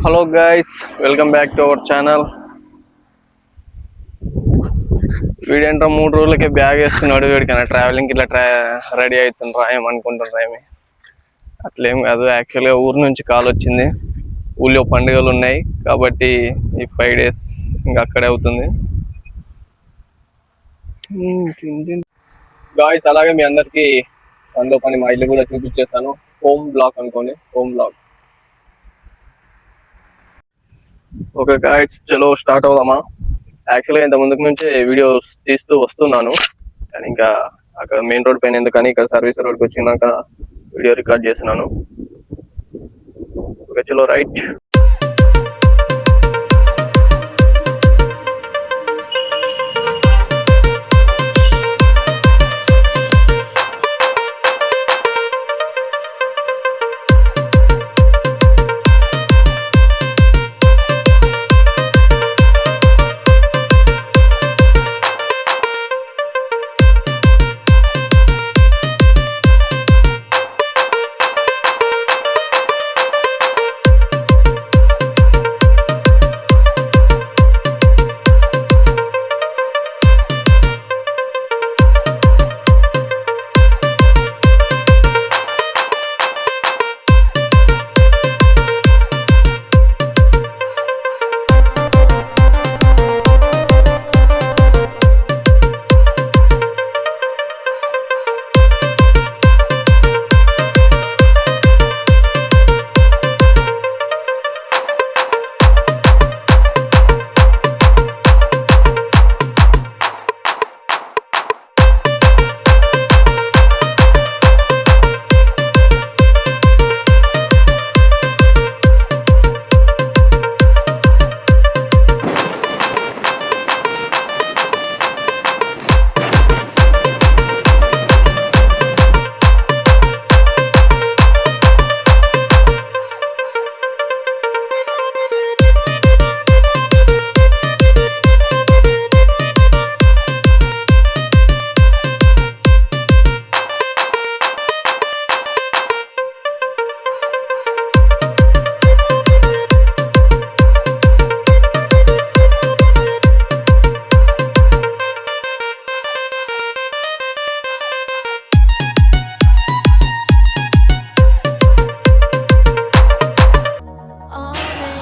Hello guys, welcome back to our channel. వీడేంటో 3 రోజులకే bag వేసుకున్నాడు. వీడికైనా ట్రావెలింగ్ ఇట్లా రెడీ అవుతుండ్రా ఏమనుకుంటుండ్రా ఏమి అట్లేం కాదు. యాక్చువల్గా ఊరు నుంచి కాల్ వచ్చింది. ఊళ్ళో పండుగలు ఉన్నాయి కాబట్టి ఈ 5 days ఇంకా అక్కడే అవుతుంది. గాయ్స్, అలాగే మీ అందరికి అందులో పని మా ఇల్లు కూడా చూపించేస్తాను. హోమ్ బ్లాగ్ అనుకోండి, హోమ్ బ్లాగ్. ఓకే గాయ్స్, చలో స్టార్ట్ అవుదామా. యాక్చువల్గా ఇంత ముందుకు నుంచే వీడియోస్ తీస్తూ వస్తున్నాను, కానీ ఇంకా అక్కడ మెయిన్ రోడ్ పైన ఎందుకని ఇక్కడ సర్వీస్ రోడ్కి వచ్చినాక వీడియో రికార్డ్ చేస్తున్నాను. ఓకే చలో రైట్.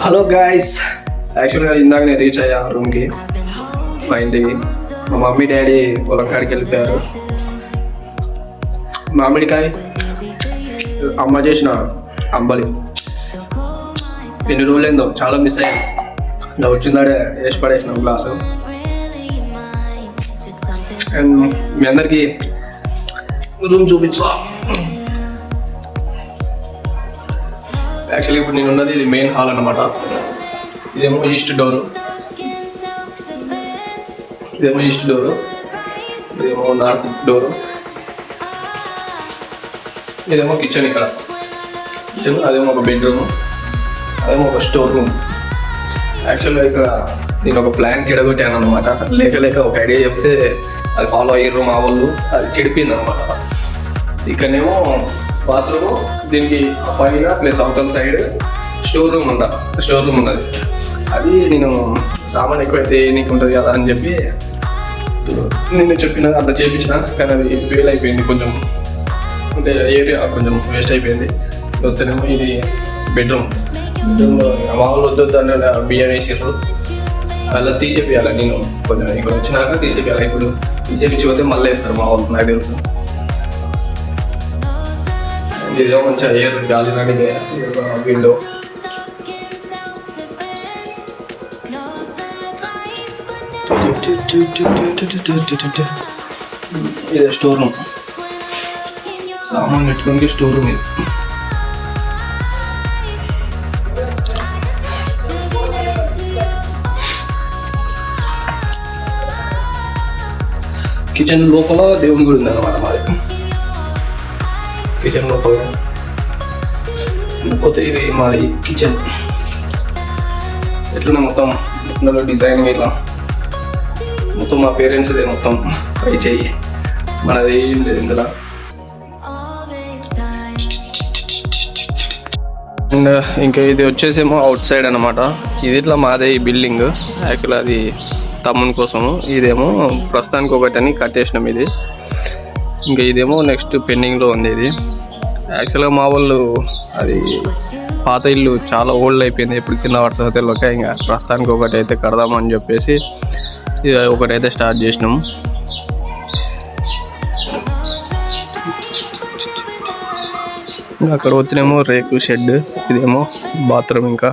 హలో గాయస్, యాక్చువల్గా ఇందాక నేను రీచ్ అయ్యా రూమ్కి, మా ఇంటికి. మా మమ్మీ డాడీ పొలం కాడికి వెళ్ళిపోయారు. మామిడికాయ అమ్మ చేసిన అంబలి ఎన్ని రోజులైందో చాలా మిస్ అయ్యాను. ఇలా వచ్చిందాడే వేసి పడేసిన గ్లాసు. అండ్ మీ అందరికీ రూమ్ చూపించా. యాక్చువల్లీ ఇప్పుడు నేను ఉన్నది ఇది మెయిన్ హాల్ అన్నమాట. ఇదేమో ఈస్ట్ డోరు, ఇదేమో నార్త్ డోరు, ఇదేమో కిచెన్. ఇక్కడ కిచెన్, అదేమో ఒక బెడ్రూమ్, అదేమో ఒక స్టోర్ రూమ్. యాక్చువల్గా ఇక్కడ నేను ఒక ప్లాన్ చెడగొట్టాను అనమాట. లేక ఒక ఐడియా చెప్తే అది ఫాలో అయ్యారు మా వాళ్ళు, అది చెడిపోయింది అనమాట. ఇక్కడనేమో బాత్రూము, దీనికి పైన ప్లస్ అవతల సైడ్ స్టోర్ రూమ్ ఉన్నది. అది నేను సామాన్ ఎక్కువైతే నీకు ఉంటుంది కదా అని చెప్పి నేను చెప్పిన అట్లా చేయించిన, కానీ అది ఫెయిల్ అయిపోయింది. కొంచెం అంటే ఏరియా కొంచెం వేస్ట్ అయిపోయింది. వస్తేనేమో ఇది బెడ్రూమ్లో మామూలు వద్దు బియ్యం వేసారు, అలా తీసేపియాలి. నేను కొంచెం ఇక్కడ వచ్చినాక తీసేపియాలి. ఇప్పుడు తీసేపించి పోతే మళ్ళీ వేస్తారు మా వాళ్ళు, నాకు తెలుసు. ఇదేమో కొంచెం ఎయిర్ గాలి లాంటిది విండో. ఇదే స్టోర్ రూమ్, సామాన్ పెట్టుకోనికి స్టోర్ రూమ్ ఇది. కిచెన్ లోపల దేవుని గుడి ఉంది అన్నమాట మాది. కిచెన్ లోపల పోతే ఇది మాది కిచెన్. ఎట్లున్నా మొత్తం ఇందులో డిజైనింగ్ ఇట్లా మొత్తం మా పేరెంట్స్దే మొత్తం ట్రై చెయ్యి, మనది ఏం లేదు ఇందులో. అండ్ ఇంకా ఇది వచ్చేసేమో అవుట్ సైడ్ అనమాట. ఇది ఇట్లా మాదే ఈ బిల్డింగ్. యాక్చువల్ అది తమ్ముని కోసము, ఇదేమో ప్రస్తుతానికి ఒకటని కట్టేసినాం ఇది. ఇంకా ఇదేమో నెక్స్ట్ పెండింగ్లో ఉంది. ఇది యాక్చువల్గా మా వాళ్ళు అది పాత ఇల్లు చాలా ఓల్డ్ అయిపోయింది, ఎప్పుడు కింద పడుతుందో తెలియక ఇంకా ప్రస్తుతానికి ఒకటి అయితే కడదామని చెప్పేసి ఇది ఒకటైతే స్టార్ట్ చేసినాము. ఇంకా అక్కడ వచ్చినేమో రేకు షెడ్, ఇదేమో బాత్రూమ్. ఇంకా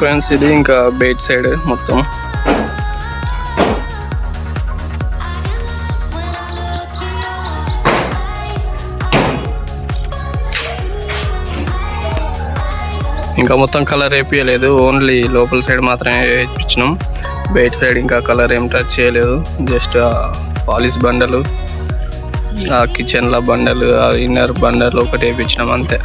ఫ్రెండ్స్ ఇది ఇంకా బయట సైడ్ మొత్తం. ఇంకా మొత్తం కలర్ వేపించలేదు, ఓన్లీ లోపల సైడ్ మాత్రమే వేయించినాం. బయట సైడ్ ఇంకా కలర్ ఏం టచ్ చేయలేదు. జస్ట్ పాలిష్ బండలు, ఆ కిచెన్ల బండలు, ఆ ఇన్నర్ బండలు ఒకటి వేయించినాం అంతే.